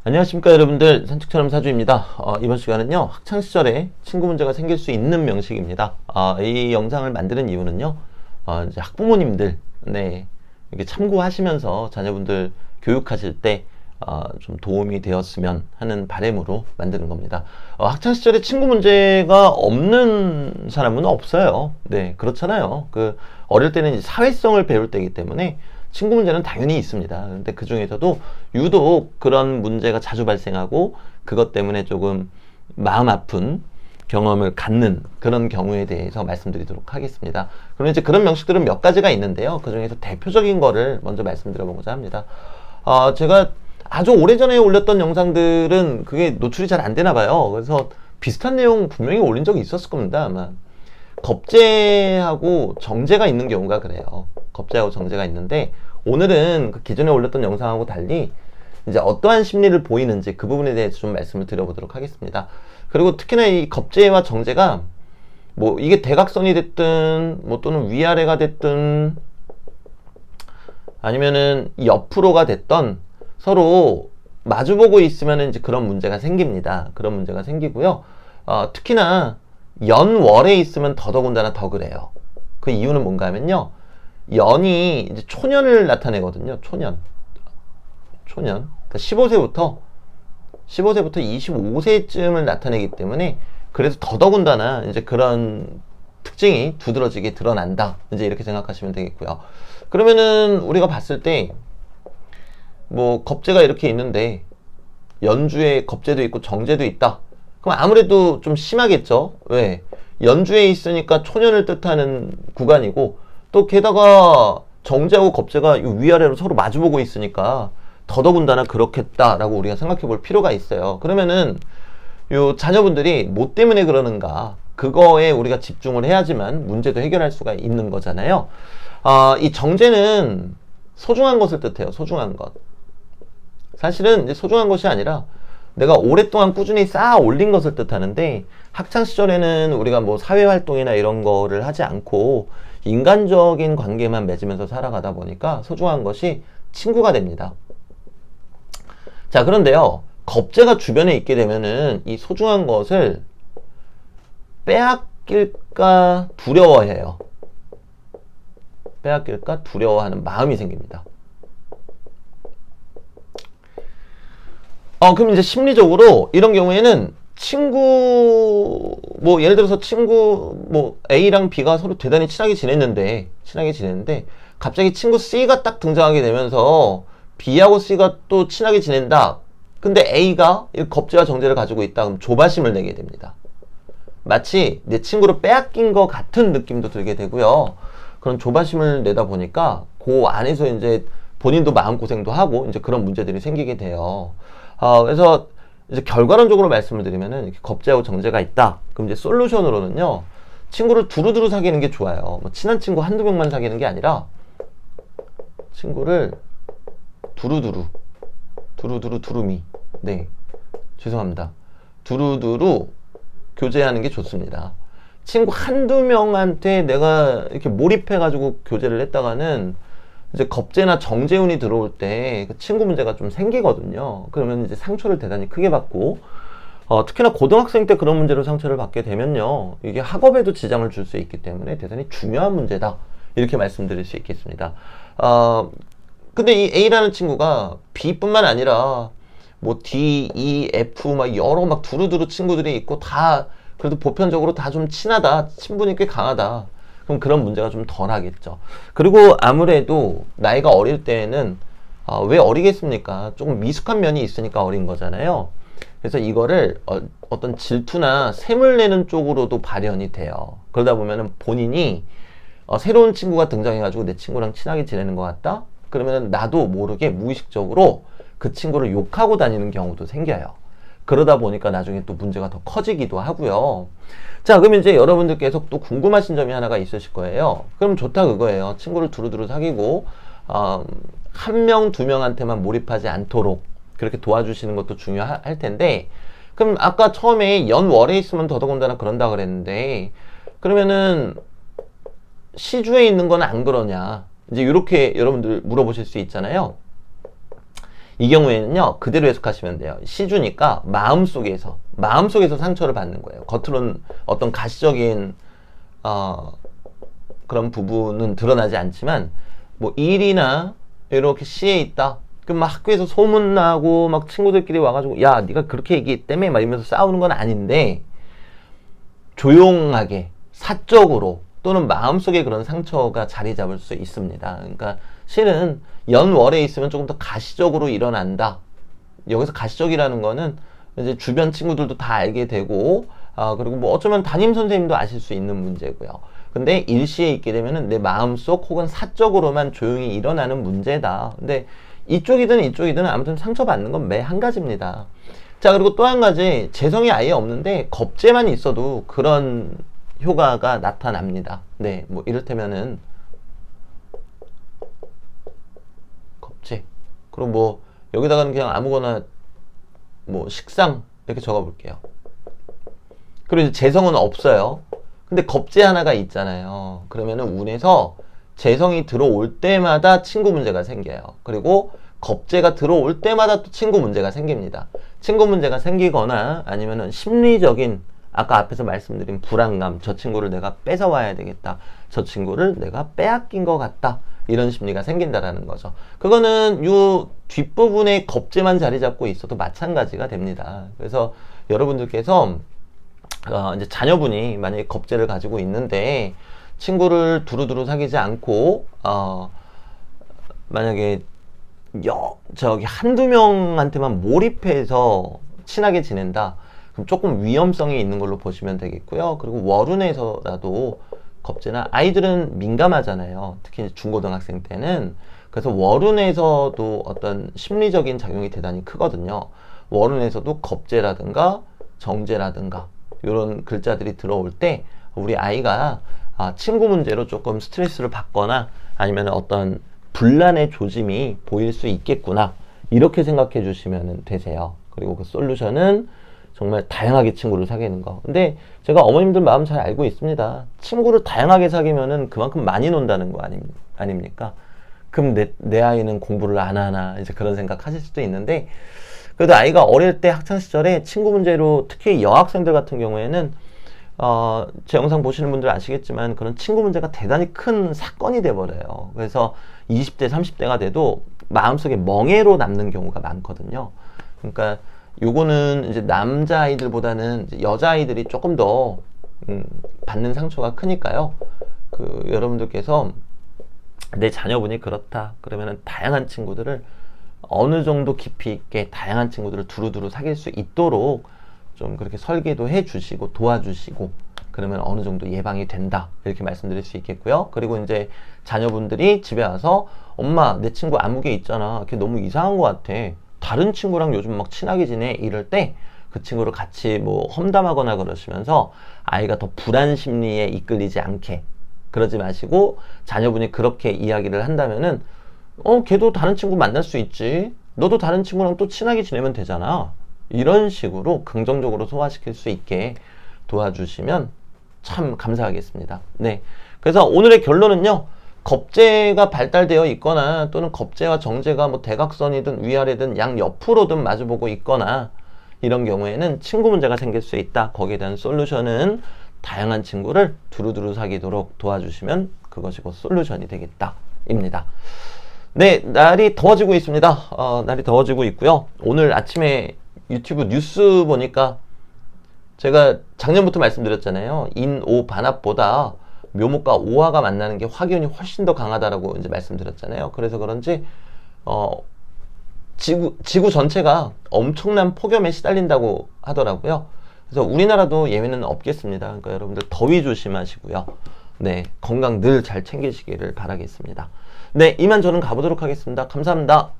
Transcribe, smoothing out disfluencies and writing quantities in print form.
안녕하십니까 여러분들, 산책처럼 사주입니다. 이번 시간은요 학창시절에 친구 문제가 생길 수 있는 명식입니다. 이 영상을 만드는 이유는요 이제 학부모님들 이렇게 참고하시면서 자녀분들 교육하실 때 좀 도움이 되었으면 하는 바람으로 만드는 겁니다. 학창시절에 친구 문제가 없는 사람은 없어요. 네, 그렇잖아요. 어릴 때는 이제 사회성을 배울 때이기 때문에 친구 문제는 당연히 있습니다. 근데 그 중에서도 유독 그런 문제가 자주 발생하고 그것 때문에 조금 마음 아픈 경험을 갖는 그런 경우에 대해서 말씀드리도록 하겠습니다. 그럼 이제 그런 명식들은 몇 가지가 있는데요. 그 중에서 대표적인 거를 먼저 말씀드려보고자 합니다. 제가 아주 오래전에 올렸던 영상들은 그게 노출이 잘 안 되나 봐요. 그래서 비슷한 내용 분명히 올린 적이 있었을 겁니다. 아마 겁재하고 정제가 있는 경우가 그래요. 겁재하고 정제가 있는데 오늘은 그 기존에 올렸던 영상하고 달리 이제 어떠한 심리를 보이는지 그 부분에 대해서 좀 말씀을 드려보도록 하겠습니다. 그리고 특히나 이 겁재와 정제가 뭐 이게 대각선이 됐든 뭐 또는 위아래가 됐든 아니면은 옆으로가 됐던 서로 마주보고 있으면 이제 그런 문제가 생깁니다. 그런 문제가 생기고요. 특히나 연월에 있으면 더더군다나 더 그래요. 그 이유는 뭔가 하면요. 연이 이제 초년을 나타내거든요. 초년. 그러니까 15세부터 25세쯤을 나타내기 때문에 그래서 더더군다나 이제 그런 특징이 두드러지게 드러난다. 이제 이렇게 생각하시면 되겠고요. 그러면은 우리가 봤을 때 뭐 겁재가 이렇게 있는데 연주에 겁재도 있고 정제도 있다. 그럼 아무래도 좀 심하겠죠. 왜? 연주에 있으니까 초년을 뜻하는 구간이고 또 게다가 정제하고 겁재가 위아래로 서로 마주보고 있으니까 더더군다나 그렇겠다라고 우리가 생각해 볼 필요가 있어요. 그러면은 요 자녀분들이 뭐 때문에 그러는가 그거에 우리가 집중을 해야지만 문제도 해결할 수가 있는 거잖아요. 이 정제는 소중한 것을 뜻해요. 소중한 것. 사실은 이제 소중한 것이 아니라 내가 오랫동안 꾸준히 쌓아 올린 것을 뜻하는데 학창시절에는 우리가 뭐 사회활동이나 이런 거를 하지 않고 인간적인 관계만 맺으면서 살아가다 보니까 소중한 것이 친구가 됩니다. 자, 그런데요 겁재가 주변에 있게 되면은 이 소중한 것을 빼앗길까 두려워해요. 빼앗길까 두려워하는 마음이 생깁니다. 그럼 이제 심리적으로 이런 경우에는 친구 뭐 예를 들어서 친구 뭐 A랑 B가 서로 대단히 친하게 지냈는데 갑자기 친구 C가 딱 등장하게 되면서 B하고 C가 또 친하게 지낸다. 근데 A가 겁재와 정제를 가지고 있다. 그럼 조바심을 내게 됩니다. 마치 내 친구를 빼앗긴 것 같은 느낌도 들게 되고요. 그런 조바심을 내다 보니까 그 안에서 이제 본인도 마음고생도 하고 이제 그런 문제들이 생기게 돼요. 그래서 이제 결과론적으로 말씀을 드리면은 이렇게 겁재하고 정제가 있다. 그럼 이제 솔루션으로는요. 친구를 두루두루 사귀는 게 좋아요. 뭐 친한 친구 한두 명만 사귀는 게 아니라 친구를 두루미. 네. 죄송합니다. 두루두루 교제하는 게 좋습니다. 친구 한두 명한테 내가 이렇게 몰입해가지고 교제를 했다가는 이제 겁재나 정재운이 들어올 때 그 친구 문제가 좀 생기거든요. 그러면 이제 상처를 대단히 크게 받고, 특히나 고등학생 때 그런 문제로 상처를 받게 되면요. 이게 학업에도 지장을 줄 수 있기 때문에 대단히 중요한 문제다. 이렇게 말씀드릴 수 있겠습니다. 근데 이 A라는 친구가 B뿐만 아니라 뭐 D, E, F 막 여러 막 두루두루 친구들이 있고 다 그래도 보편적으로 다 좀 친하다. 친분이 꽤 강하다. 그럼 그런 문제가 좀 덜 하겠죠. 그리고 아무래도 나이가 어릴 때에는 왜 어리겠습니까? 조금 미숙한 면이 있으니까 어린 거잖아요. 그래서 이거를 어떤 질투나 샘을 내는 쪽으로도 발현이 돼요. 그러다 보면은 본인이 새로운 친구가 등장해가지고 내 친구랑 친하게 지내는 것 같다? 그러면 나도 모르게 무의식적으로 그 친구를 욕하고 다니는 경우도 생겨요. 그러다 보니까 나중에 또 문제가 더 커지기도 하고요. 자, 그럼 이제 여러분들께서 또 궁금하신 점이 하나가 있으실 거예요. 그럼 좋다 그거예요. 친구를 두루두루 사귀고 한 명, 두 명한테만 몰입하지 않도록 그렇게 도와주시는 것도 중요할 텐데, 그럼 아까 처음에 연월에 있으면 더더군다나 그런다 그랬는데, 그러면은 시주에 있는 건 안 그러냐? 이제 이렇게 여러분들 물어보실 수 있잖아요. 이 경우에는요, 그대로 해석하시면 돼요. 시주니까 마음속에서 상처를 받는 거예요. 겉으로는 어떤 가시적인 그런 부분은 드러나지 않지만, 뭐 일이나 이렇게 시에 있다. 그럼 막 학교에서 소문나고 막 친구들끼리 와가지고 야, 네가 그렇게 얘기했다며 막 이러면서 싸우는 건 아닌데, 조용하게 사적으로 또는 마음속에 그런 상처가 자리 잡을 수 있습니다. 그러니까 실은 연월에 있으면 조금 더 가시적으로 일어난다. 여기서 가시적이라는 거는 이제 주변 친구들도 다 알게 되고, 그리고 뭐 어쩌면 담임 선생님도 아실 수 있는 문제고요. 근데 일시에 있게 되면은 내 마음속 혹은 사적으로만 조용히 일어나는 문제다. 근데 이쪽이든 아무튼 상처받는 건 매 한 가지입니다. 자, 그리고 또 한 가지, 재성이 아예 없는데 겁재만 있어도 그런 효과가 나타납니다. 네, 뭐 이를테면은 겁재. 그럼 뭐 여기다가는 그냥 아무거나 뭐 식상 이렇게 적어볼게요. 그리고 이제 재성은 없어요. 근데 겁재 하나가 있잖아요. 그러면은 운에서 재성이 들어올 때마다 친구 문제가 생겨요. 그리고 겁재가 들어올 때마다 또 친구 문제가 생깁니다. 친구 문제가 생기거나 아니면은 심리적인, 아까 앞에서 말씀드린 불안감, 저 친구를 내가 뺏어와야 되겠다, 저 친구를 내가 빼앗긴 것 같다, 이런 심리가 생긴다라는 거죠. 그거는 요 뒷부분에 겁재만 자리 잡고 있어도 마찬가지가 됩니다. 그래서 여러분들께서 이제 자녀분이 만약에 겁재를 가지고 있는데 친구를 두루두루 사귀지 않고 만약에 저기 한두 명한테만 몰입해서 친하게 지낸다, 그럼 조금 위험성이 있는 걸로 보시면 되겠고요. 그리고 월운에서라도 겁재나, 아이들은 민감하잖아요. 특히 중고등학생 때는. 그래서 월운에서도 어떤 심리적인 작용이 대단히 크거든요. 월운에서도 겁재라든가 정재라든가 이런 글자들이 들어올 때 우리 아이가 친구 문제로 조금 스트레스를 받거나 아니면 어떤 분란의 조짐이 보일 수 있겠구나, 이렇게 생각해 주시면 되세요. 그리고 그 솔루션은 정말 다양하게 친구를 사귀는 거. 근데 제가 어머님들 마음 잘 알고 있습니다. 친구를 다양하게 사귀면은 그만큼 많이 논다는 거 아닙니까? 그럼 내 아이는 공부를 안 하나, 이제 그런 생각 하실 수도 있는데, 그래도 아이가 어릴 때 학창시절에 친구 문제로, 특히 여학생들 같은 경우에는 제 영상 보시는 분들 아시겠지만 그런 친구 문제가 대단히 큰 사건이 돼버려요. 그래서 20대, 30대가 돼도 마음속에 멍해로 남는 경우가 많거든요. 그러니까 요거는 이제 남자아이들보다는 이제 여자아이들이 조금 더 받는 상처가 크니까요. 여러분들께서 내 자녀분이 그렇다 그러면은 다양한 친구들을 어느 정도 깊이 있게 다양한 친구들을 두루두루 사귈 수 있도록 좀 그렇게 설계도 해 주시고 도와주시고, 그러면 어느 정도 예방이 된다, 이렇게 말씀드릴 수 있겠고요. 그리고 이제 자녀분들이 집에 와서 엄마, 내 친구 아무개 있잖아, 걔 너무 이상한 것 같아, 다른 친구랑 요즘 막 친하게 지내, 이럴 때 그 친구를 같이 뭐 험담하거나 그러시면서 아이가 더 불안 심리에 이끌리지 않게, 그러지 마시고 자녀분이 그렇게 이야기를 한다면은 걔도 다른 친구 만날 수 있지, 너도 다른 친구랑 또 친하게 지내면 되잖아, 이런 식으로 긍정적으로 소화시킬 수 있게 도와주시면 참 감사하겠습니다. 네, 그래서 오늘의 결론은요, 겁재가 발달되어 있거나 또는 겁재와 정재가 뭐 대각선이든 위아래든 양옆으로든 마주보고 있거나 이런 경우에는 친구 문제가 생길 수 있다. 거기에 대한 솔루션은 다양한 친구를 두루두루 사귀도록 도와주시면 그것이 곧 솔루션이 되겠다 입니다. 네, 날이 더워지고 있습니다. 날이 더워지고 있고요. 오늘 아침에 유튜브 뉴스 보니까 제가 작년부터 말씀드렸잖아요. 인오 반합보다 묘목과 오화가 만나는 게 화기운이 훨씬 더 강하다라고 이제 말씀드렸잖아요. 그래서 그런지 지구 전체가 엄청난 폭염에 시달린다고 하더라고요. 그래서 우리나라도 예외는 없겠습니다. 그러니까 여러분들 더위 조심하시고요. 네, 건강 늘 잘 챙기시기를 바라겠습니다. 네, 이만 저는 가보도록 하겠습니다. 감사합니다.